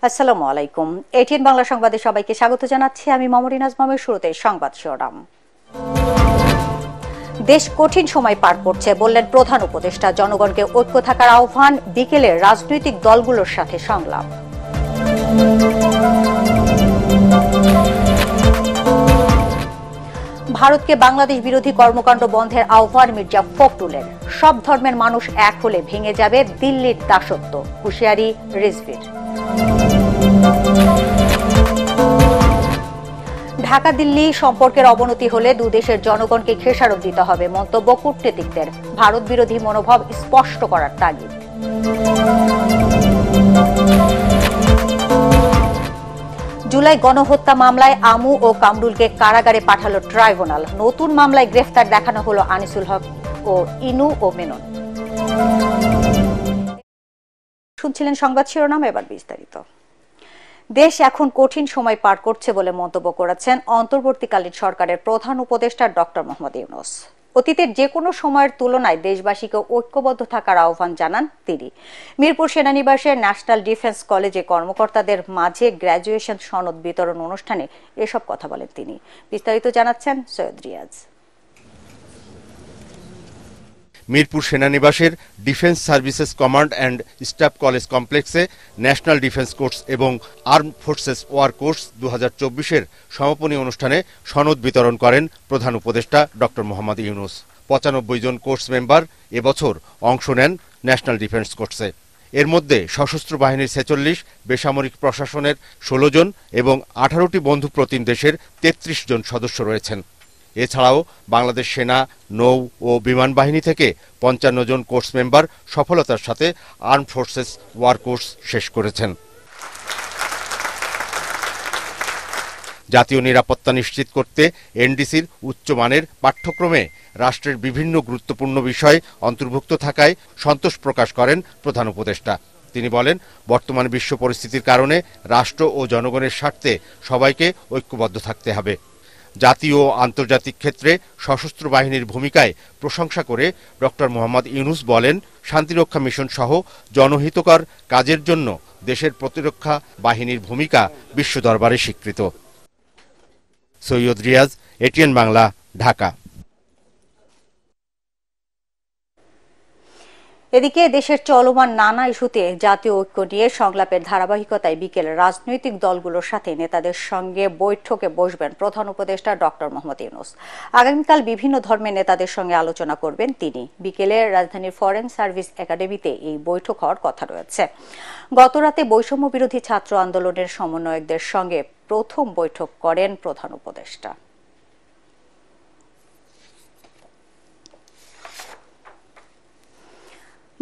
আসসালামু আলাইকুম। এটিএন বাংলা সংবাদে সবাইকে স্বাগত জানাচ্ছি। আমি মমরিনাজ মামের। শুরুতে সংবাদ শিরোনাম। দেশ কঠিন সময় পার করছে বললেন প্রধান উপদেষ্টা। জনগণকে ঐক্য থাকার আহ্বান। বিকেলে রাজনৈতিক দলগুলোর সাথে সংলাপ। ভারতকে বাংলাদেশ বিরোধী কর্মকাণ্ড বন্ধের আহ্বান মির্জা ফখরুলের। সব ধর্মের মানুষ এক হলে ভেঙে যাবে দিল্লির দাসত্ব, হুঁশিয়ারি রিজভির। ঢাকা দিল্লি সম্পর্কের অবনতি হলে দুদেশের জনগণকে খেসারত দিতে হবে, মন্তব্য কূটনীতিকদের। ভারত বিরোধী মনোভাব স্পষ্ট করার তাগিদ। জুলাই গণহত্যা মামলায় আমু ও কামরুলকে কারাগারে পাঠালো ট্রাইব্যুনাল। নতুন মামলায় গ্রেফতার দেখানো হলো আনিসুল হক ও ইনু ও মেনন। শুনছিলেন সংবাদ শিরোনাম, এবার বিস্তারিত। দেশ এখন কঠিন সময় পার করছে বলে মন্তব্য করেছেন অন্তর্বর্তীকালীন সরকারের প্রধান উপদেষ্টা ডক্টর মোহাম্মদ ইউনূস। অতীতের যে কোনো সময়ের তুলনায় দেশবাসীকে ঐক্যবদ্ধ থাকার আহ্বান জানান তিনি। মিরপুর সেনানিবাসের ন্যাশনাল ডিফেন্স কলেজে কর্মকর্তাদের মাঝে গ্র্যাজুয়েশন সনদ বিতরণ অনুষ্ঠানে এসব কথা বলেন তিনি। বিস্তারিত জানাচ্ছেন সৈয়দ রিয়াজ। মিরপুর সেনানিবাসের defence services command and staff college কমপ্লেক্সে ন্যাশনাল ডিফেন্স কোর্স এবং আর্ম ফোর্সেস ওয়ার কোর্স 2024-এর সমাপনী অনুষ্ঠানে সনদ বিতরণ করেন প্রধান উপদেষ্টা ডক্টর মোহাম্মদ ইউনূস। 95 জন কোর্স মেম্বার এবছর অংশ নেন ন্যাশনাল ডিফেন্স কোর্সে। এর মধ্যে সশস্ত্র বাহিনীর 46, বেসামরিক প্রশাসনের 16 জন এবং 18টি বন্ধু প্রতিম দেশের 33 জন সদস্য রয়েছেন। এছাড়াও বাংলাদেশ সেনা, নৌ ও বিমান বাহিনী থেকে 55 জন কোর্স মেম্বার সফলতার সাথে আর্ম ফোর্সেস ওয়ার কোর্স শেষ করেছেন। জাতীয় নিরাপত্তা নিশ্চিত করতে এনডিসির উচ্চমানের পাঠ্যক্রমে রাষ্ট্রের বিভিন্ন গুরুত্বপূর্ণ বিষয় অন্তর্ভুক্ত থাকায় সন্তোষ প্রকাশ করেন প্রধান উপদেষ্টা। তিনি বলেন, বর্তমান বিশ্ব পরিস্থিতির কারণে রাষ্ট্র ও জনগণের স্বার্থে সবাইকে ঐক্যবদ্ধ থাকতে হবে। জাতীয় ও আন্তর্জাতিক ক্ষেত্রে সশস্ত্র বাহিনীর ভূমিকায় প্রশংসা করে ডক্টর মোহাম্মদ ইউনূস বলেন, শান্তিরক্ষা মিশন সহ জনহিতকর কাজের জন্য দেশের প্রতিরক্ষা বাহিনীর ভূমিকা বিশ্ব দরবারে স্বীকৃত। সৈয়দ রিয়াজ, এটিএন বাংলা, ঢাকা। এদিকে দেশের চলমান নানা ইস্যুতে জাতীয় ঐক্য নিয়ে সংলাপের ধারাবাহিকতায় বিকেলে রাজনৈতিক দলগুলোর সাথে নেতাদের সঙ্গে বৈঠকে বসবেন প্রধান উপদেষ্টা ডক্টর মোহাম্মদ ইউনূস। আগামীকাল বিভিন্ন ধর্মের নেতাদের সঙ্গে আলোচনা করবেন তিনি। বিকেলে রাজধানীর ফরেন সার্ভিস একাডেমিতে এই বৈঠক হওয়ার কথা রয়েছে। গতরাতে বৈষম্য বিরোধী ছাত্র আন্দোলনের সমন্বয়কদের সঙ্গে প্রথম বৈঠক করেন প্রধান উপদেষ্টা।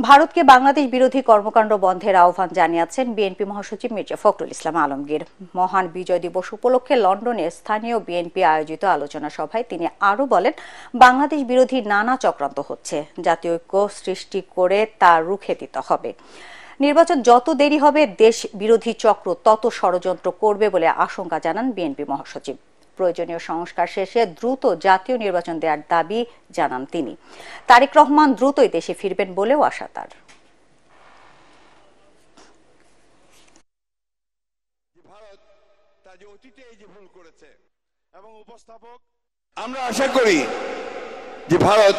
ভারতকে বাংলাদেশ বিরোধী কর্মকাণ্ড বন্ধের আহ্বান জানিয়েছেন বিএনপি মহাসচিব মির্জা ফখরুল ইসলাম আলমগীর। মহান বিজয় দিবস উপলক্ষে লন্ডনে স্থানীয় বিএনপি আয়োজিত আলোচনা সভায় তিনি আরও বলেন, বাংলাদেশ বিরোধী নানা চক্রান্ত হচ্ছে, জাতীয় ঐক্য সৃষ্টি করে তা রুখে দিতে হবে। নির্বাচন যত দেরি হবে দেশ বিরোধী চক্র তত ষড়যন্ত্র করবে বলে আশঙ্কা জানান বিএনপি মহাসচিব। প্রয়োজনীয় সংস্কার শেষে দ্রুত জাতীয় নির্বাচন দেওয়ার দাবি জানান তিনি। তারেক রহমান দ্রুতই দেশে ফিরবেন বলেও আশা তার। আমরা আশা করি যে ভারত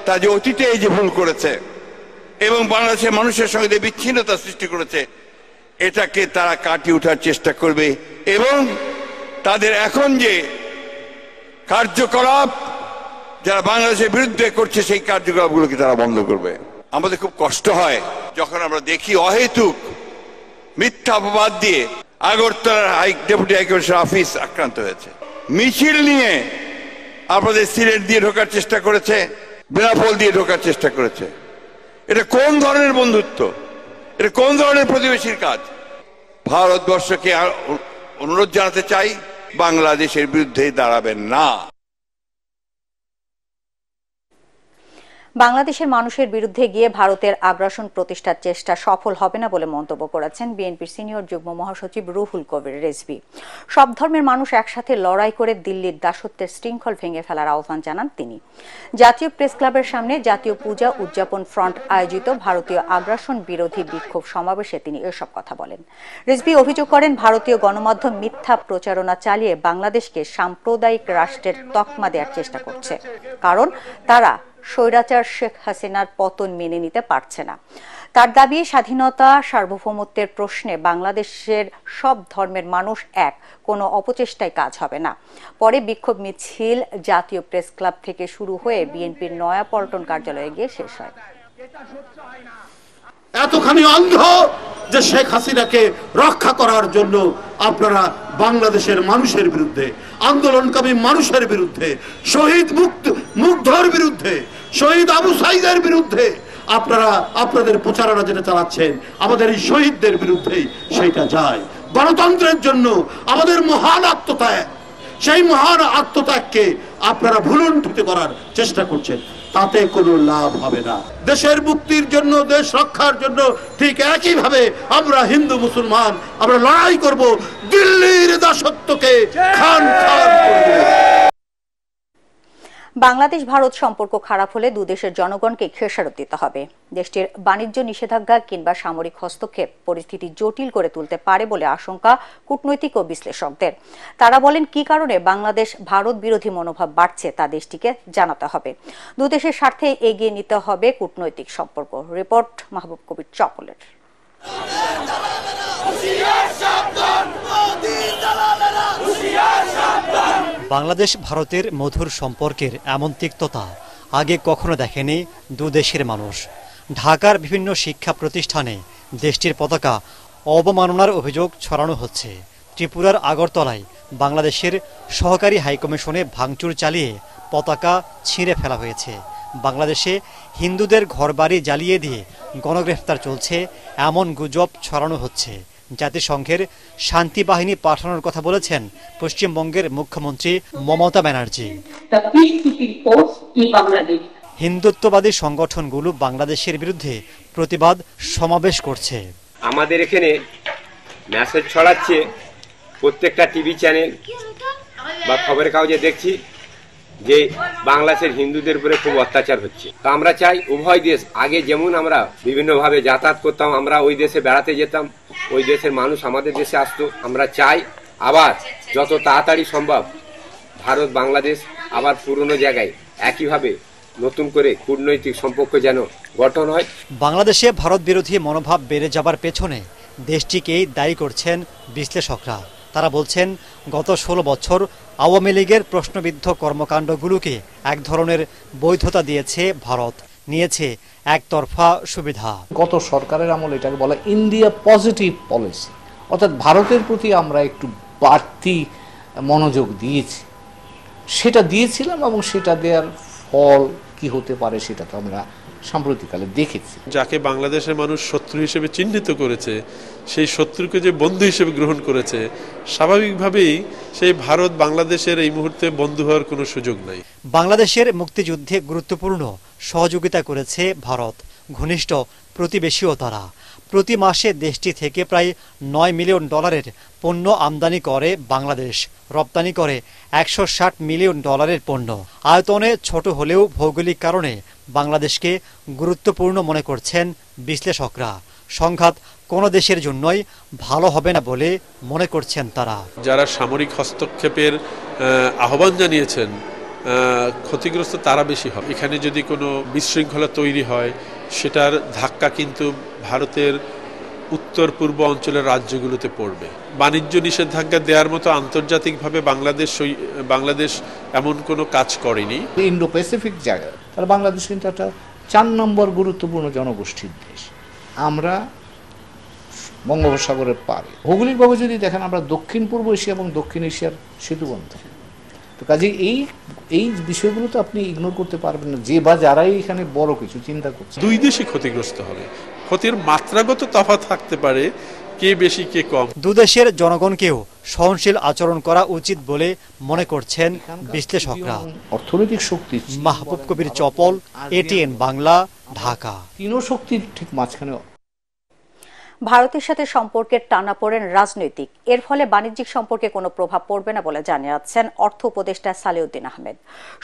তার যে অতীতে এই যে ভুল করেছে এবং বাংলাদেশের মানুষের সঙ্গে বিচ্ছিন্নতা সৃষ্টি করেছে, এটাকে তারা কাটিয়ে ওঠার চেষ্টা করবে এবং তাদের এখন যে কার্যকলাপ যারা বাংলাদেশের বিরুদ্ধে করছে সেই কার্যকলাপগুলোকে তারা বন্ধ করবে। আমাদের খুব কষ্ট হয় যখন আমরা দেখি অহেতুক মিথ্যা অপবাদ দিয়ে আগরতলার ডেপুটি হাইকমিশনার অফিস আক্রান্ত হয়েছে। মিছিল নিয়ে আপনাদের সিলেট দিয়ে ঢোকার চেষ্টা করেছে, বেনাপোল দিয়ে ঢোকার চেষ্টা করেছে। এটা কোন ধরনের বন্ধুত্ব? এটা কোন ধরনের প্রতিবেশীর কাজ? ভারতবর্ষকে অনুরোধ জানাতে চাই, বাংলাদেশের বিরুদ্ধে দাঁড়াবেন না। বাংলাদেশের মানুষের বিরুদ্ধে গিয়ে ভারতের আগ্রাসন প্রতিষ্ঠার চেষ্টা সফল হবে না বলে মন্তব্য করেছেন বিএনপির সিনিয়র যুগ্ম মহাসচিব রুহুল কবির রিজভী। সব ধর্মের মানুষ একসাথে লড়াই করে দিল্লির দাসত্বের শৃঙ্খল ভেঙে ফেলার আহ্বান জানান তিনি। জাতীয় প্রেস ক্লাবের সামনে জাতীয় পূজা উদযাপন ফ্রন্ট আয়োজিত ভারতীয় আগ্রাসন বিরোধী বিক্ষোভ সমাবেশে তিনি এসব কথা বলেন। রিজভী অভিযোগ করেন, ভারতীয় গণমাধ্যম মিথ্যা প্রচারণা চালিয়ে বাংলাদেশকে সাম্প্রদায়িক রাষ্ট্রের তকমা দেওয়ার চেষ্টা করছে, কারণ তারা স্বৈরাচার শেখ হাসিনার পতন মেনে নিতে পারছে না। তার দাবি, স্বাধীনতা সার্বভৌমত্বের প্রশ্নে বাংলাদেশের সব ধর্মের মানুষ এক, কোনো অপচেষ্টায় কাজ হবে না। পরে বিক্ষোভ মিছিল জাতীয় প্রেস ক্লাব থেকে শুরু হয়ে বিএনপির নয়াপল্টন কার্যালয়ে গিয়ে শেষ হয়। এতখানি অন্ধ যে শেখ হাসিনাকে রক্ষা করার জন্য আপনারা বাংলাদেশের মানুষের বিরুদ্ধে, আন্দোলনকামী মানুষের বিরুদ্ধে, শহীদ মুগ্ধর বিরুদ্ধে, শহীদ আবু সাইদের বিরুদ্ধে আপনারা আপনাদের প্রচারণা যেটা চালাচ্ছেন, আমাদের এই শহীদদের বিরুদ্ধেই সেটা যায়। গণতন্ত্রের জন্য আমাদের মহান আত্মত্যাগ, সেই মহান আত্মত্যাগকে আপনারা ভুলুণ্ঠিত করার চেষ্টা করছেন, তাতে কোনো লাভ হবে না। দেশের মুক্তির জন্য, দেশ রক্ষার জন্য ঠিক একইভাবে আমরা হিন্দু মুসলমান আমরা লড়াই করব, দিল্লির দাসত্বকে খান খান করব। বাংলাদেশ ভারত সম্পর্ক খারাপ হলে দুদেশের জনগণকে খেসারত দিতে হবে। দেশটির বাণিজ্য নিষেধাজ্ঞা কিংবা সামরিক হস্তক্ষেপ পরিস্থিতি জটিল করে তুলতে পারে বলে আশঙ্কা কূটনৈতিক ও বিশ্লেষকদের। তারা বলেন, কি কারণে বাংলাদেশ ভারত বিরোধী মনোভাব বাড়ছে তা দেশটিকে জানাতে হবে। দুদেশের স্বার্থে এগিয়ে নিতে হবে কূটনৈতিক সম্পর্ক। রিপোর্ট মাহবুব কবির চকলের। বাংলাদেশ ভারতের মধুর সম্পর্কের এমন তিক্ততা আগে কখনো দেখেনি দুদেশের মানুষ। ঢাকার বিভিন্ন শিক্ষা প্রতিষ্ঠানে দেশটির পতাকা অবমাননার অভিযোগ ছড়ানো হচ্ছে। ত্রিপুরার আগরতলায় বাংলাদেশের সহকারী হাইকমিশনে ভাঙচুর চালিয়ে পতাকা ছিঁড়ে ফেলা হয়েছে। বাংলাদেশে হিন্দুদের ঘরবাড়ি জ্বালিয়ে দিয়ে গণগ্রেফতার চলছে এমন গুজব ছড়ানো হচ্ছে। জাতিসংঘের শান্তি বাহিনী পাঠানোর কথা বলেছেন পশ্চিমবঙ্গের মুখ্যমন্ত্রী মমতা ব্যানার্জি। হিন্দুত্ববাদী সংগঠনগুলো বাংলাদেশের বিরুদ্ধে প্রতিবাদ সমাবেশ করছে। আমাদের এখানে মেসেজ ছড়াচ্ছে, প্রত্যেকটা টিভি চ্যানেল বা খবরের কাগজে দেখছি যে বাংলাদেশের হিন্দুদের উপরে খুব অত্যাচার হচ্ছে। তো আমরা চাই উভয় দেশ, আগে যেমন আমরা বিভিন্নভাবে যাতায়াত করতাম, আমরা ওই দেশে বেড়াতে যেতাম, ওই দেশের মানুষ আমাদের দেশে আসতো, আমরা চাই আবার যত তাড়াতাড়ি সম্ভব ভারত বাংলাদেশ আবার পুরনো জায়গায় একইভাবে নতুন করে কূটনৈতিক সম্পর্ক যেন গঠন হয়। বাংলাদেশে ভারত বিরোধী মনোভাব বেড়ে যাবার পেছনে দেশটিকেই দায়ী করছেন বিশ্লেষকরা। তারা বলছেন, গত 16 বছর আওয়ামী লীগের প্রশ্নবিদ্ধ কর্মকাণ্ডগুলোকে এক ধরনের বৈধতা দিয়েছে ভারত, নিয়েছে একতরফা সুবিধা। গত সরকারের আমলে এটাকে বলা ইন্ডিয়া পজিটিভ পলিসি, অর্থাৎ ভারতের প্রতি আমরা একটু বাড়তি মনোযোগ দিয়েছি, সেটা দিয়েছিলাম এবং সেটা দেওয়ার ফল কি হতে পারে সেটা তো আমরা সাম্প্রতিককালে দেখেছি। যাকে বাংলাদেশের মানুষ শত্রু হিসেবে চিহ্নিত করেছে, সেই শত্রুকে যে বন্ধু হিসেবে গ্রহণ করেছে, স্বাভাবিকভাবেই সেই ভারত বাংলাদেশের এই মুহূর্তে বন্ধু হওয়ার কোনো সুযোগ নাই। বাংলাদেশের মুক্তিযুদ্ধে গুরুত্বপূর্ণ সহযোগিতা করেছে ভারত, ঘনিষ্ঠ প্রতিবেশীও তারা। প্রতি মাসে দেশটি থেকে প্রায় $9 মিলিয়ন পণ্য আমদানি করে বাংলাদেশ, রপ্তানি করে $160 মিলিয়ন পণ্য। আয়তনে ছোট হলেও ভৌগোলিক কারণে বাংলাদেশকে গুরুত্বপূর্ণ মনে করছেন বিশ্লেষকরা। সংঘাত কোনো দেশের জন্যই ভালো হবে না বলে মনে করছেন তারা। যারা সামরিক হস্তক্ষেপের আহ্বান জানিয়েছেন, ক্ষতিগ্রস্ত তারা বেশি হবে। এখানে যদি কোনো বিশৃঙ্খলা তৈরি হয়, সেটার ধাক্কা কিন্তু ভারতের উত্তর পূর্ব অঞ্চলের রাজ্যগুলোতে পড়বে। বাণিজ্য নিষেধাজ্ঞা দেওয়ার মতো আন্তর্জাতিকভাবে বাংলাদেশ এমন কোনো কাজ করেনি। ইন্ডো প্যাসিফিক জায়গায় তাহলে বাংলাদেশ কিন্তু একটা 4 নম্বর গুরুত্বপূর্ণ জনগোষ্ঠীর দেশ। আমরা বঙ্গোপসাগরের পারে, ভৌগোলিকভাবে যদি দেখেন আমরা দক্ষিণ পূর্ব এশিয়া এবং দক্ষিণ এশিয়ার সেতুবন্ধ। তো কাজে এই বিষয়গুলো তো আপনি ইগনোর করতে পারবেন না, যে বা যারাই এখানে বড় কিছু চিন্তা করছে। দুই দেশই ক্ষতিগ্রস্ত হবে। ক্ষতির মাত্রাগত তফাৎ থাকতে পারে, কে বেশি কে কম। দুদেশের জনগণকেও সহনশীল আচরণ করা উচিত বলে মনে করছেন বিশ্লেষকরা। অর্থনৈতিক শক্তি মাহবুব কবির চপল, এটিএন বাংলা, ঢাকা। তিনও শক্তির ঠিক মাঝখানে। ভারতের সাথে সম্পর্কের টানাপোড়েন রাজনৈতিক, এর ফলে বাণিজ্যিক সম্পর্কে কোনো প্রভাব পড়বে না বলে জানিয়েছেন অর্থ উপদেষ্টা সালেউদ্দিন আহমেদ।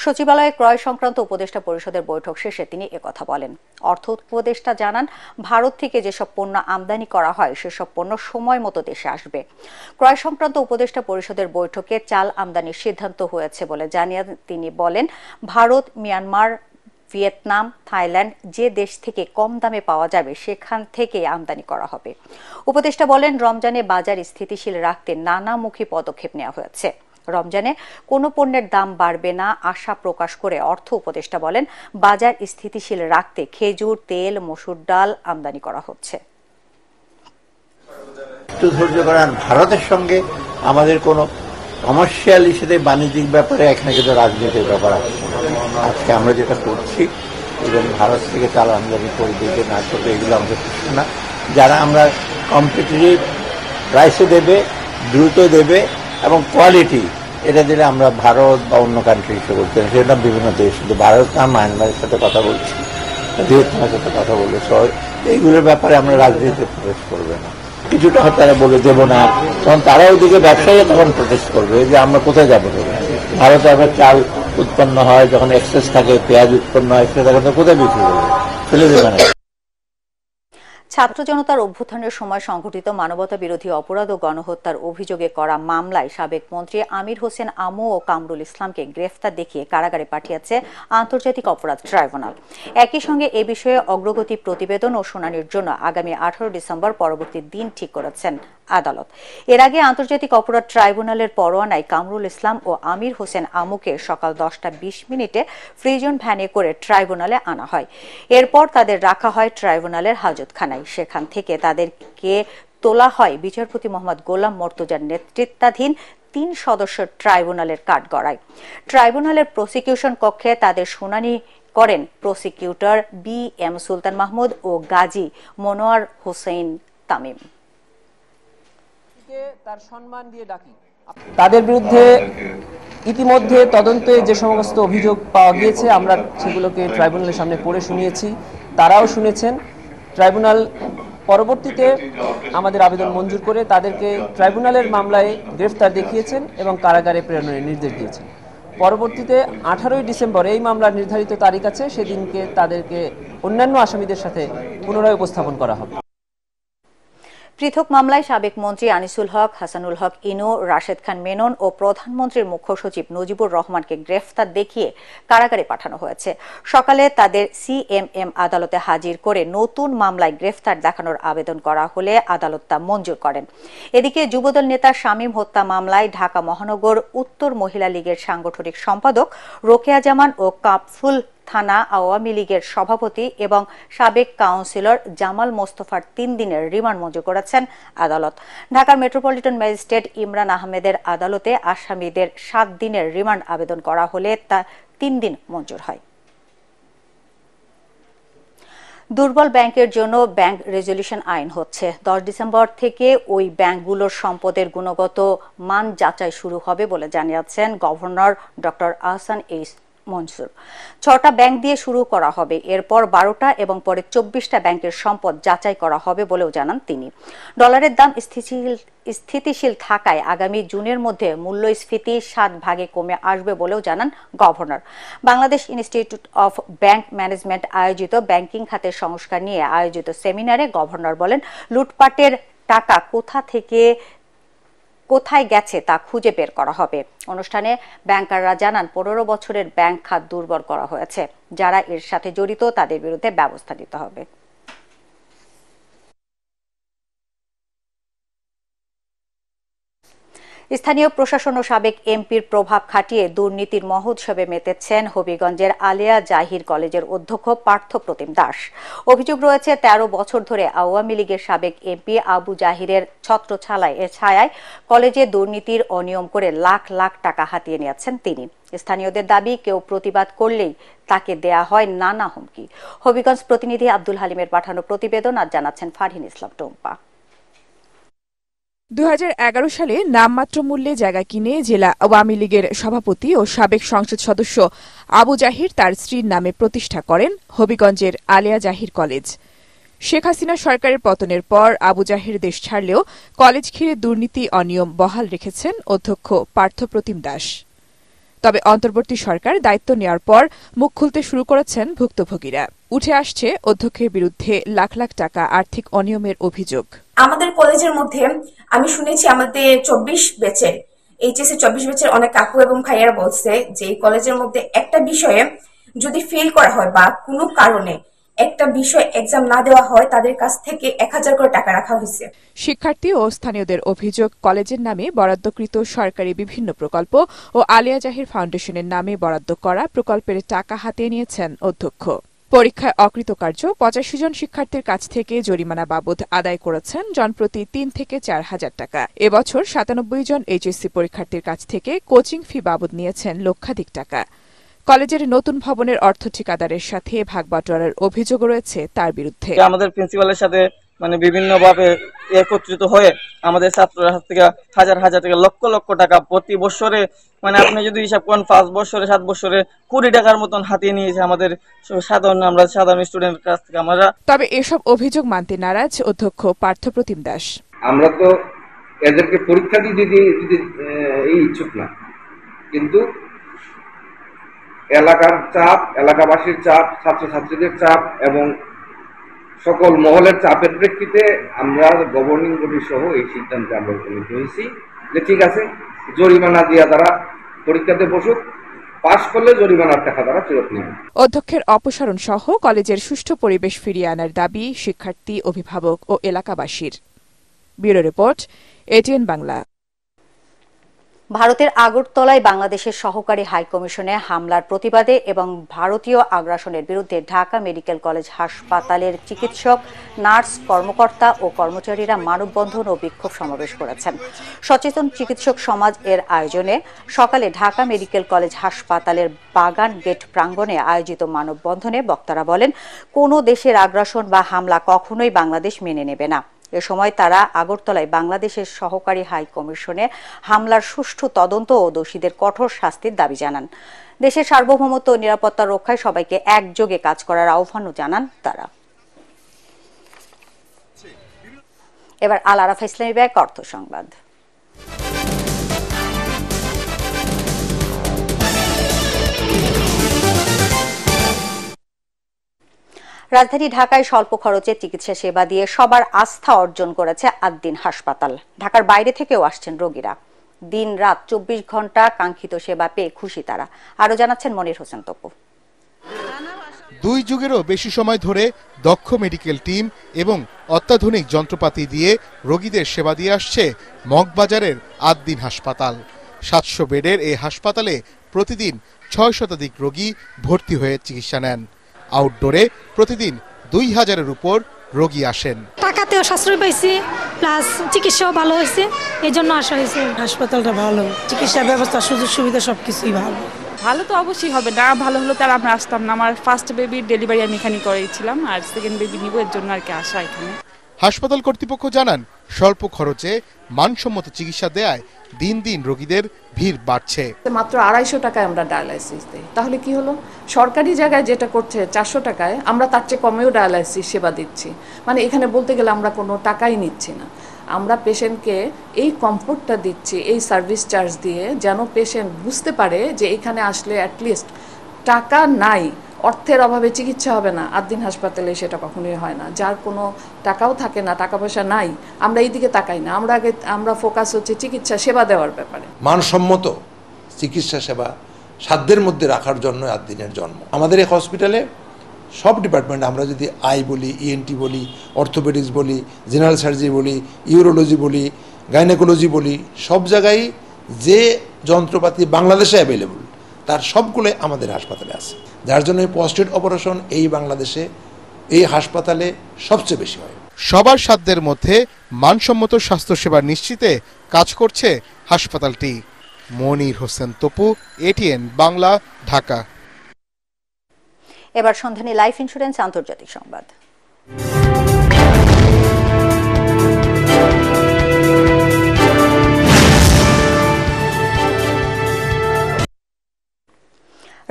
সচিবালয়ে ক্রয় সংক্রান্ত উপদেষ্টা পরিষদের বৈঠক শেষে তিনি একথা বলেন। অর্থ উপদেষ্টা জানান, ভারত থেকে যেসব পণ্য আমদানি করা হয় সেসব পণ্য সময় মতো দেশে আসবে। ক্রয় সংক্রান্ত উপদেষ্টা পরিষদের বৈঠকে চাল আমদানির সিদ্ধান্ত হয়েছে বলে জানিয়ে তিনি বলেন, ভারত, মিয়ানমার, ভিয়েতনাম, থাইল্যান্ড যে দেশ থেকে কম দামে পাওয়া যাবে সেখান থেকে আমদানি করা হবে। উপদেষ্টা বলেন, রমজানে বাজার স্থিতিশীল রাখতে নানামুখী পদক্ষেপ নেওয়া হয়েছে। রমজানে কোনো পণ্যের দাম বাড়বে না আশা প্রকাশ করে অর্থ উপদেষ্টা বলেন, বাজার স্থিতিশীল রাখতে খেজুর, তেল, মসুর ডাল আমদানি করা হচ্ছে। ধৈর্য করার ভারতের সঙ্গে আমাদের কোনো কমার্শিয়াল ইস্যুতে বাণিজ্যিক ব্যাপারে এখানে কিন্তু রাজনীতির ব্যাপার আছে। আজকে আমরা যেটা করছি, এবং ভারত থেকে চাল আমদানি করবে যে না করবে এগুলো আমাদের প্রশ্ন না। যারা আমরা কম্পিটিটিভ প্রাইসে দেবে, দ্রুত দেবে এবং কোয়ালিটি এটা দিলে আমরা ভারত বা অন্য কান্ট্রি হিসেবে করতে সেটা বিভিন্ন দেশ, কিন্তু ভারত না, মায়ানমারের সাথে কথা বলছি, ভিয়েতনামের সাথে কথা বলেছে, এইগুলোর ব্যাপারে আমরা রাজনীতিতে প্রবেশ করবে না। কিছুটা হয়তো তারা বলে দেবো না, তখন তারা ওইদিকে ব্যবসায়ী তখন প্রোটেস্ট করবে যে আমরা কোথায় যাবো। ভারতে আবার চাল উৎপন্ন হয়, যখন এক্সেস থাকে, পেঁয়াজ উৎপন্ন হয়, সেটা তখন কোথায় বিক্রি করবে, ফেলে দেবে না। ছাত্র জনতার অভ্যুত্থানের সময় সংঘটিত মানবতা বিরোধী অপরাধ ও গণহত্যার অভিযোগে করা মামলায় সাবেক মন্ত্রী আমির হোসেন আমু ও কামরুল ইসলামকে গ্রেফতার দেখিয়ে কারাগারে পাঠিয়েছে আন্তর্জাতিক অপরাধ ট্রাইব্যুনাল। একই সঙ্গে এ বিষয়ে অগ্রগতি প্রতিবেদন ও শুনানির জন্য আগামী 18 ডিসেম্বর পরবর্তী দিন ঠিক করেছেন আদালত। এর আগে আন্তর্জাতিক অপরাধ ট্রাইব্যুনালের পরোয়ানায় কামরুল ইসলাম ও আমির হোসেন আমুকে সকাল 10:20 ফ্রিজন ভ্যানে করে ট্রাইব্যুনালে আনা হয়। এরপর তাদের রাখা হয় ট্রাইব্যুনালের হাজতখানায়। সেখান থেকে তাদেরকে তোলা হয় বিচারপতি মোহাম্মদ গোলাম মর্তুজার নেতৃত্বাধীন 3 সদস্যের ট্রাইব্যুনালের কাঠগড়ায়। ট্রাইব্যুনালের প্রসিকিউশন কক্ষে তাদের শুনানি করেন প্রসিকিউটর BM সুলতান মাহমুদ ও গাজী মনোয়ার হোসেন তামিম। তার সম্মান দিয়ে ডাকি। তাদের বিরুদ্ধে ইতিমধ্যে তদন্তে যে সমস্ত অভিযোগ পাওয়া গিয়েছে আমরা সেগুলোকে ট্রাইব্যুনালের সামনে পড়ে শুনিয়েছি, তারাও শুনেছেন। ট্রাইব্যুনাল পরবর্তীতে আমাদের আবেদন মঞ্জুর করে তাদেরকে ট্রাইব্যুনালের মামলায় গ্রেফতার দেখিয়েছেন এবং কারাগারে প্রেরণের নির্দেশ দিয়েছেন। পরবর্তীতে 18 ডিসেম্বর এই মামলার নির্ধারিত তারিখ আছে, সেদিনকে তাদেরকে অন্যান্য আসামিদের সাথে পুনরায় উপস্থাপন করা হবে। পৃথক মামলায় সাবেক মন্ত্রী আনিসুল হক, হাসানুল হক ইনু, রাশেদ খান মেনন ও প্রধানমন্ত্রীর মুখ্য সচিব নজিবুর রহমানকে গ্রেফতার দেখিয়ে কারাগারে পাঠানো হয়েছে। সকালে তাদের CMM আদালতে হাজির করে নতুন মামলায় গ্রেফতার দেখানোর আবেদন করা হলে আদালত তা মঞ্জুর করেন। এদিকে যুবদল নেতা শামীম হত্যা মামলায় ঢাকা মহানগর উত্তর মহিলা লীগের সাংগঠনিক সম্পাদক রোকেয়া জামান ও কাপফুল থানা আওয়ামী লীগের সভাপতি এবং সাবেক কাউন্সিলর জামাল মোস্তফার 3 দিনের রিমান্ড মঞ্জুর করেছেন আদালত। ঢাকার মেট্রোপলিটন ম্যাজিস্ট্রেট ইমরান আহমেদের আদালতে আসামিদের 7 দিনের রিমান্ড আবেদন করা হলে তা 3 দিন মঞ্জুর হয়। দুর্বল ব্যাংকের জন্য ব্যাংক রেজলিউশন আইন হচ্ছে। 10 ডিসেম্বর থেকে ওই ব্যাংকগুলোর সম্পদের গুণগত মান যাচাই শুরু হবে বলে জানিয়েছেন governor doctor Ahsan H Mansur. 6টা ব্যাংক দিয়ে শুরু করা হবে, এরপর 12টা এবং পরে 24টা ব্যাংকের সম্পদ যাচাই করা হবে বলেও জানান তিনি। ডলারের দাম স্থিতিশীল থাকায় আগামী জুনের মধ্যে মূল্যস্ফীতি 7 ভাগে কমে আসবে বলেও জানান governor. Bangladesh institute of bank management আয়োজিত ব্যাংকিং খাতের সংস্কার নিয়ে আয়োজিত সেমিনারে গভর্নর বলেন, লুটপাটের টাকা কোথায় গেছে তা খুঁজে বের করা হবে। অনুষ্ঠানে ব্যাংকাররা জানান 15 বছরের ব্যাংক খাত দুর্বল করা হয়েছে, যারা এর সাথে জড়িত তাদের বিরুদ্ধে ব্যবস্থা নিতে হবে। স্থানীয় প্রশাসন ও সাবেক এমপির প্রভাব খাটিয়ে দুর্নীতির মহোৎসবে মেতেছেন হবিগঞ্জের আলিয়া জাহির কলেজের অধ্যক্ষ পার্থ প্রতিম দাস। অভিযোগ রয়েছে 13 বছর ধরে আওয়ামী লীগের সাবেক এমপি আবু জাহিরের ছায়ায় কলেজে দুর্নীতির অনিয়ম করে লাখ লাখ টাকা হাতিয়ে নিয়েছেন তিনি। স্থানীয়দের দাবি, কেউ প্রতিবাদ করলেই তাকে দেয়া হয় নানা হুমকি। হবিগঞ্জ প্রতিনিধি আব্দুল হালিমের পাঠানো প্রতিবেদন আজ জানাচ্ছেন ফারহিন ইসলাম টুম্পা। 2011 সালে নামমাত্র মূল্যে জায়গা কিনে জেলা আওয়ামী লীগের সভাপতি ও সাবেক সংসদ সদস্য আবু জাহির তার স্ত্রীর নামে প্রতিষ্ঠা করেন হবিগঞ্জের আলিয়া জাহির কলেজ। শেখ হাসিনা সরকারের পতনের পর আবু জাহির দেশ ছাড়লেও কলেজ ঘিরে দুর্নীতি অনিয়ম বহাল রেখেছেন অধ্যক্ষ পার্থপ্রতিম দাস। তবে অন্তর্বর্তী সরকার দায়িত্ব নেওয়ার পর মুখ খুলতে শুরু করেছেন ভুক্তভোগীরা। উঠে আসছে অধ্যক্ষের বিরুদ্ধে লাখ লাখ টাকা আর্থিক অনিয়মের অভিযোগ। আমাদের কলেজের মধ্যে আমি শুনেছি আমাদের 24 ব্যাচের এইচএসসি 24 ব্যাচের অনেক কাকু এবং ভাইয়ারা বলছে যে এই কলেজের মধ্যে একটা বিষয়ে যদি ফেল করা হয় বা কোনো কারণে একটা বিষয় এক্সাম না দেওয়া হয় তাদের কাছ থেকে 1000 করে টাকা রাখা হয়েছে। শিক্ষার্থী ও স্থানীয়দের অভিযোগ, কলেজের নামে বরাদ্দকৃত সরকারি বিভিন্ন প্রকল্প ও আলিয়া জাহির ফাউন্ডেশনের নামে বরাদ্দ করা প্রকল্পের টাকা হাতিয়ে নিয়েছেন অধ্যক্ষ। পরীক্ষায় অকৃতকার্য 85 জন শিক্ষার্থীর কাছ থেকে জরিমানা বাবদ আদায় করেছেন জনপ্রতি 3 থেকে 4 হাজার টাকা। এবছর 97 জন এইচএসসি পরীক্ষার্থীর কাছ থেকে কোচিং ফি বাবদ নিয়েছেন লক্ষাধিক টাকা। কলেজের নতুন ভবনের অর্থ ঠিকাদারের সাথে ভাগবাটোয়ারার অভিযোগ রয়েছে তার বিরুদ্ধে। আমাদের প্রিন্সিপালের সাথে বিভিন্নভাবে একত্রিত হয়ে আমাদের ছাত্ররা থেকে হাজার হাজার টাকা লক্ষ লক্ষ টাকা প্রতি বছরে আপনি যদি হিসাব করেন 5 বছরে 7 বছরে 20 টাকার মতন হাতিয়ে নিয়েছে আমাদের সাধারণ স্টুডেন্টের কাছ থেকে আমরা। তবে এসব অভিযোগ মানতে নারাজ অধ্যক্ষ পার্থপ্রতিম দাস। আমরা তো এদেরকে পরীক্ষা দিয়ে যদি এই ইচ্ছুক না, কিন্তু এলাকার চাপ, এলাকাবাসীর চাপ, ছাত্রছাত্রীদের চাপ এবং সকল মহলের চাপের প্রেক্ষিতে আমরা গভর্নিং বডি সহ এই সিদ্ধান্তে আমরা উপনীত হয়েছি যে ঠিক আছে, জরিমানা দিয়ে তারা পরীক্ষাতে বসুক, পাশ করলে জরিমানার টাকা তারা ফেরত নেবে। অধ্যক্ষের অপসারণ সহ কলেজের সুষ্ঠু পরিবেশ ফিরিয়ে আনার দাবি শিক্ষার্থী, অভিভাবক ও এলাকাবাসীর। Bureau report, ATN Bangla. ভারতের আগরতলায় বাংলাদেশের সহকারী হাইকমিশনে হামলার প্রতিবাদে এবং ভারতীয় আগ্রাসনের বিরুদ্ধে ঢাকা মেডিকেল কলেজ হাসপাতালের চিকিৎসক, নার্স, কর্মকর্তা ও কর্মচারীরা মানববন্ধন ও বিক্ষোভ সমাবেশ করেছেন। সচেতন চিকিৎসক সমাজ এর আয়োজনে সকালে ঢাকা মেডিকেল কলেজ হাসপাতালের বাগান গেট প্রাঙ্গণে আয়োজিত মানববন্ধনে বক্তারা বলেন, কোনো দেশের আগ্রাসন বা হামলা কখনোই বাংলাদেশ মেনে নেবে না। এ সময় তারা আগরতলায় বাংলাদেশের সহকারী হাই কমিশনে হামলার সুষ্ঠু তদন্ত ও দোষীদের কঠোর শাস্তির দাবি জানান। দেশের সার্বভৌমত্ব ও নিরাপত্তা রক্ষায় সবাইকে একযোগে কাজ করার আহ্বানও জানান তারা। এবার আল আরাফা ইসলামী ব্যাংক অর্থ সংবাদ। রাজধানী ঢাকায় স্বল্প খরচে চিকিৎসা সেবা দিয়ে সবার আস্থা অর্জন করেছে আদ্দিন হাসপাতাল। ঢাকার বাইরে থেকেও আসছেন রোগীরা। দিন রাত 24 ঘন্টা কাঙ্ক্ষিত সেবা পেয়ে খুশি তারা। আরো জানাচ্ছেন মনির হোসেন তপু। 2 যুগেরও বেশি সময় ধরে দক্ষ মেডিকেল টিম এবং অত্যাধুনিক যন্ত্রপাতি দিয়ে রোগীদের সেবা দিয়ে আসছে মগবাজারের আদ্দিন হাসপাতাল। 700 বেডের এই হাসপাতালে প্রতিদিন 6 শতাধিক রোগী ভর্তি হয়ে চিকিৎসা নেন। আউটডোরে প্রতিদিন 2000-এর উপর রোগী আসেন। টাকাতেও সাশ্রয় পাইছি, প্লাস চিকিৎসাও ভালো হয়েছে, এই জন্য আসা হয়েছে। হাসপাতালটা ভালো, চিকিৎসা ব্যবস্থা, সুযোগ সুবিধা সবকিছুই ভালো। ভালো তো অবশ্যই হবে, না ভালো হলো তার আমরা আসতাম না। আমার ফার্স্ট বেবির ডেলিভারি আমি এখানে করেছিলাম, আর সেকেন্ড বেবি নিব, এর জন্য আর কি আসা এখানে। হাসপাতাল কর্তৃপক্ষ জানান, স্বল্প খরচে মানসম্মত চিকিৎসা দেয়ায় দিন দিন রোগীদের ভিড় বাড়ছে। মাত্র 250 টাকায় আমরা ডায়ালাইসিস দিই, তাহলে কি হলো? সরকারি জায়গায় যেটা করছে 400 টাকায়, আমরা তার চেয়ে কমেও ডায়ালাইসিস সেবা দিচ্ছি। এখানে বলতে গেলে আমরা কোনো টাকাই নিচ্ছি না, আমরা পেশেন্টকে এই কমফোর্টটা দিচ্ছি এই সার্ভিস চার্জ দিয়ে, যেন পেশেন্ট বুঝতে পারে যে এখানে আসলে অ্যাটলিস্ট টাকা নাই, অর্থের অভাবে চিকিৎসা হবে না। আদ্দিন হাসপাতালে সেটা কখনোই হয় না। যার কোনো টাকাও থাকে না, টাকা পয়সা নাই, আমরা এই দিকে তাকাই না। আমরা ফোকাস হচ্ছে চিকিৎসা সেবা দেওয়ার ব্যাপারে। মানসম্মত চিকিৎসা সেবা সাধ্যের মধ্যে রাখার জন্য আদ্দিনের জন্ম। আমাদের এই হসপিটালে সব ডিপার্টমেন্ট, আমরা যদি আই বলি, ইএনটি বলি, অর্থোপেডিক্স বলি, জেনারেল সার্জারি বলি, ইউরোলজি বলি, গাইনোকোলজি বলি, সব জায়গায় যে যন্ত্রপাতি বাংলাদেশে অ্যাভেলেবল তার সবগুলো আমাদের হাসপাতালে আছে। যার জন্য পোস্টেড অপারেশন এই বাংলাদেশে এই হাসপাতালে সবচেয়ে বেশি হয়। সবার সাধ্যের মধ্যে মানসম্মত স্বাস্থ্যসেবা নিশ্চিতে কাজ করছে হাসপাতালটি। মনির হোসেন তপু, এটিএন বাংলা, ঢাকা। এবার সন্ধানী লাইফ ইন্স্যুরেন্স আন্তর্জাতিক সংবাদ।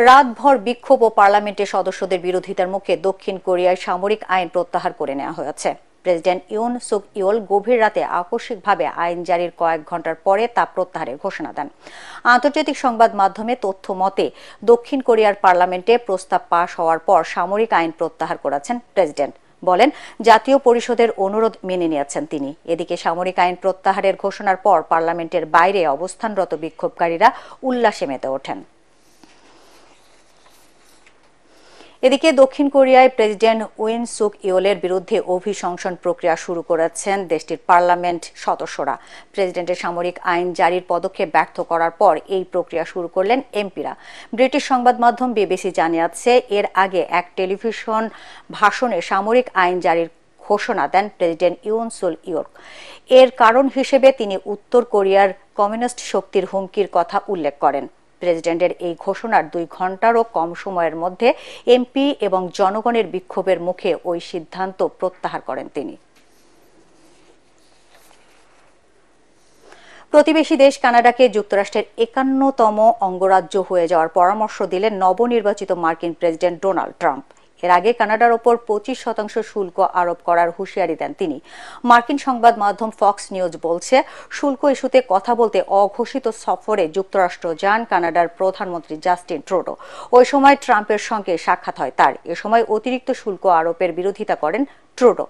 রাতভর বিক্ষোভ ও পার্লামেন্টের সদস্যদের বিরোধিতার মুখে দক্ষিণ কোরিয়ায় সামরিক আইন প্রত্যাহার করে নেওয়া হয়েছে। প্রেসিডেন্ট ইউন সুক ইয়োল গভীর রাতে আকস্মিকভাবে আইন জারির কয়েক ঘন্টার পরে তা প্রত্যাহারের ঘোষণা দেন। আন্তর্জাতিক সংবাদ মাধ্যমে তথ্য মতে দক্ষিণ কোরিয়ার পার্লামেন্টে প্রস্তাব পাশ হওয়ার পর সামরিক আইন প্রত্যাহার করেছেন প্রেসিডেন্ট। বলেন জাতীয় পরিষদের অনুরোধ মেনে নিয়েছেন তিনি। এদিকে সামরিক আইন প্রত্যাহারের ঘোষণার পর পার্লামেন্টের বাইরে অবস্থানরত বিক্ষোভকারীরা উল্লাসে মেতে ওঠেন। এদিকে দক্ষিণ কোরিয়ায় প্রেসিডেন্ট উইন সুক ইয়োলের বিরুদ্ধে অভিশংসন প্রক্রিয়া শুরু করেছেন দেশটির পার্লামেন্ট সদস্যরা। প্রেসিডেন্টের সামরিক আইন জারির পদক্ষেপ ব্যর্থ করার পর এই প্রক্রিয়া শুরু করলেন এমপিরা। ব্রিটিশ সংবাদ মাধ্যম বিবিসি জানিয়েছে এর আগে এক টেলিভিশন ভাষণে সামরিক আইন জারির ঘোষণা দেন প্রেসিডেন্ট ইউন সুক ইয়োল। এর কারণ হিসেবে তিনি উত্তর কোরিয়ার কমিউনিস্ট শক্তির হুমকির কথা উল্লেখ করেন। প্রেসিডেন্টের এই ঘোষণার 2 ঘণ্টারও কম সময়ের মধ্যে এমপি এবং জনগণের বিক্ষোভের মুখে ওই সিদ্ধান্ত প্রত্যাহার করেন তিনি। প্রতিবেশী দেশ কানাডাকে যুক্তরাষ্ট্রের 51তম অঙ্গরাজ্য হয়ে যাওয়ার পরামর্শ দিলেন নবনির্বাচিত মার্কিন প্রেসিডেন্ট ডোনাল্ড ট্রাম্প। এর আগে কানাডার ওপর 25% শুল্ক আরোপ করার হুঁশিয়ারি দেন তিনি। মার্কিন সংবাদ মাধ্যম ফক্স নিউজ বলছে, শুল্ক ইস্যুতে কথা বলতে অঘোষিত সফরে যুক্তরাষ্ট্র যান কানাডার প্রধানমন্ত্রী জাস্টিন ট্রুডো। ওই সময় ট্রাম্পের সঙ্গে সাক্ষাৎ হয় তার। এ সময় অতিরিক্ত শুল্ক আরোপের বিরোধিতা করেন ট্রুডো।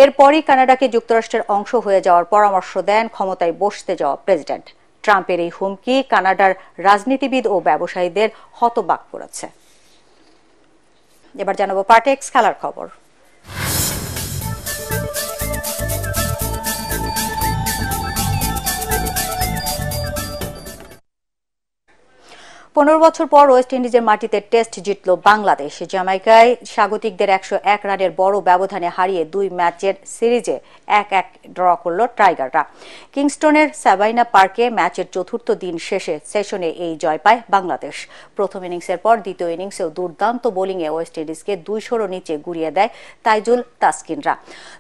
এরপরই কানাডাকে যুক্তরাষ্ট্রের অংশ হয়ে যাওয়ার পরামর্শ দেন ক্ষমতায় বসতে যাওয়া প্রেসিডেন্ট। ট্রাম্পের এই হুমকি কানাডার রাজনীতিবিদ ও ব্যবসায়ীদের হতবাক করেছে। এবার জানাবো পার্টেক্স খেলার খবর। 15 বছর পর ওয়েস্ট ইন্ডিজের মাটিতে টেস্ট জিতল বাংলাদেশ। জামাইকায় স্বাগতিকদের 101 রানের বড় ব্যবধানে হারিয়ে 2 ম্যাচের সিরিজে 1-1 ড্র করল টাইগাররা। কিংস্টনের সাবাইনা পার্কে ম্যাচের চতুর্থ দিন শেষে সেশনে এই জয় পায় বাংলাদেশ। প্রথম ইনিংসের পর দ্বিতীয় ইনিংসেও দুর্দান্ত বোলিংয়ে ওয়েস্ট ইন্ডিজকে 200 নিচে গুড়িয়ে দেয় তাইজুল তাসকিনরা।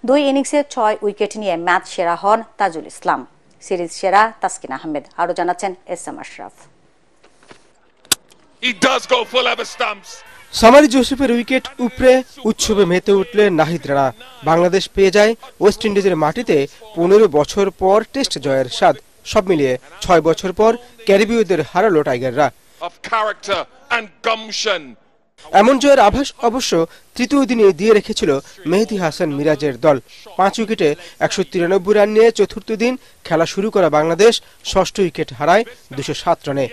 2 ইনিংসে 6 উইকেট নিয়ে ম্যাচ সেরা হন তাজুল ইসলাম। সিরিজ সেরা তাসকিন আহমেদ। আরো জানাচ্ছেন এস.এম. আশরাফ। সামারি জোসেফের উইকেট উপড়ে উৎসবে মেতে উঠলেন নাহিদ রানা। বাংলাদেশ পেয়ে যায় ওয়েস্ট ইন্ডিজের মাটিতে 15 বছর পর টেস্ট জয়ের স্বাদ। সব মিলিয়ে 6 বছর পর ক্যারিবীয়দের হারালো টাইগাররা। এমন জয়ের আভাস অবশ্য তৃতীয় দিনে দিয়ে রেখেছিল মেহেদী হাসান মিরাজের দল। 5 উইকেটে 193 রান নিয়ে চতুর্থ দিন খেলা শুরু করা বাংলাদেশ ষষ্ঠ উইকেট হারায় 207 রানে।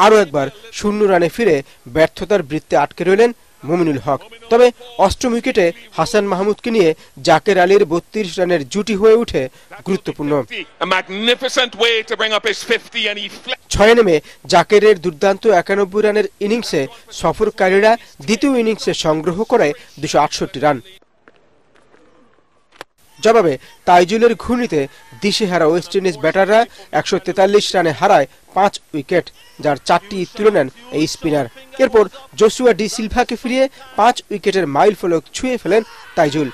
আরো একবার 0 রানে ফিরে ব্যর্থতার বৃত্তে আটকে রইলেন মুমিনুল হক। তবে অষ্টম উইকেটে হাসান মাহমুদকে নিয়ে জাকের আলীর 32 রানের জুটি হয়ে উঠে গুরুত্বপূর্ণ। 6 নেমে জাকেরের দুর্দান্ত 91 রানের ইনিংসে সফরকারীরা দ্বিতীয় ইনিংসে সংগ্রহ করে 268 রান। জবাবে তাইজুলের ঘূর্ণিতে দিশেহারা ওয়েস্ট ইন্ডিজ ব্যাটাররা 143 রানে হারায় 5 উইকেট, যার 4টি তুলে নেন এই স্পিনার। এরপর জোসুয়া ডি সিলভাকে ফিরিয়ে 5 উইকেটের মাইল ফলক ছুঁয়ে ফেলেন তাইজুল।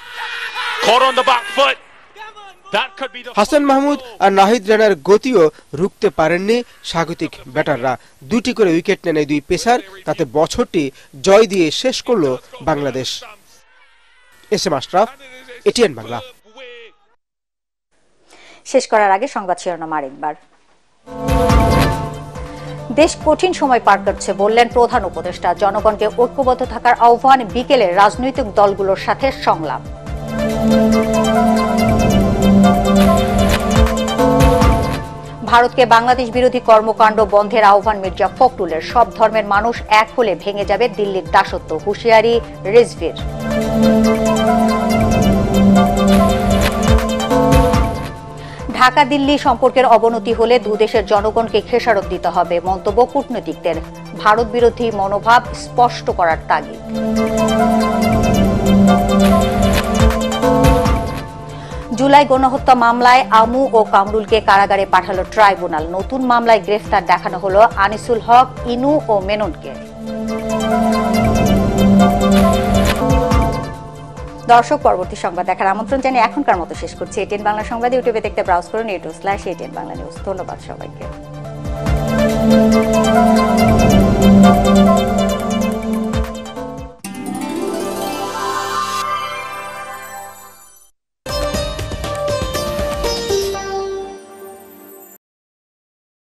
হাসান মাহমুদ আর নাহিদ রানার গতিও রুখতে পারেননি স্বাগতিক ব্যাটাররা। 2টি করে উইকেট নেন এই 2 পেসার। তাতে বছরটি জয় দিয়ে শেষ করল বাংলাদেশ। এস.এম. আশরাফ, এটিএন বাংলা। শেষ করার আগে সংবাদ শিরোনাম আরেকবার। দেশ কঠিন সময় পার করছে বললেন প্রধান উপদেষ্টা। জনগণকে ঐক্যবদ্ধ থাকার আহ্বান। বিকেলে রাজনৈতিক দলগুলোর সাথে সংলাপ। ভারতকে বাংলাদেশ বিরোধী কর্মকাণ্ড বন্ধের আহ্বান মির্জা ফখরুলের। সব ধর্মের মানুষ এক হলে ভেঙে যাবে দিল্লির দাসত্ব, হুঁশিয়ারি রিজভির। ঢাকা দিল্লি সম্পর্কের অবনতি হলে 2 দেশের জনগণকে খেসারত দিতে হবে, মন্তব্য কূটনীতিকদের। ভারত বিরোধী মনোভাব স্পষ্ট করার তাগিদ। জুলাই গণহত্যা মামলায় আমু ও কামরুলকে কারাগারে পাঠালো ট্রাইব্যুনাল। নতুন মামলায় গ্রেফতার দেখানো হলো আনিসুল হক, ইনু ও মেননকে। দর্শক, পরবর্তী সংবাদ দেখার আমন্ত্রণ জানিয়ে এখনকার মতো শেষ করছি। এটিএন বাংলা সংবাদ ইউটিউবে দেখতে ব্রাউজ করুন, youtube/ATN বাংলা নিউজ। ধন্যবাদ সবাইকে।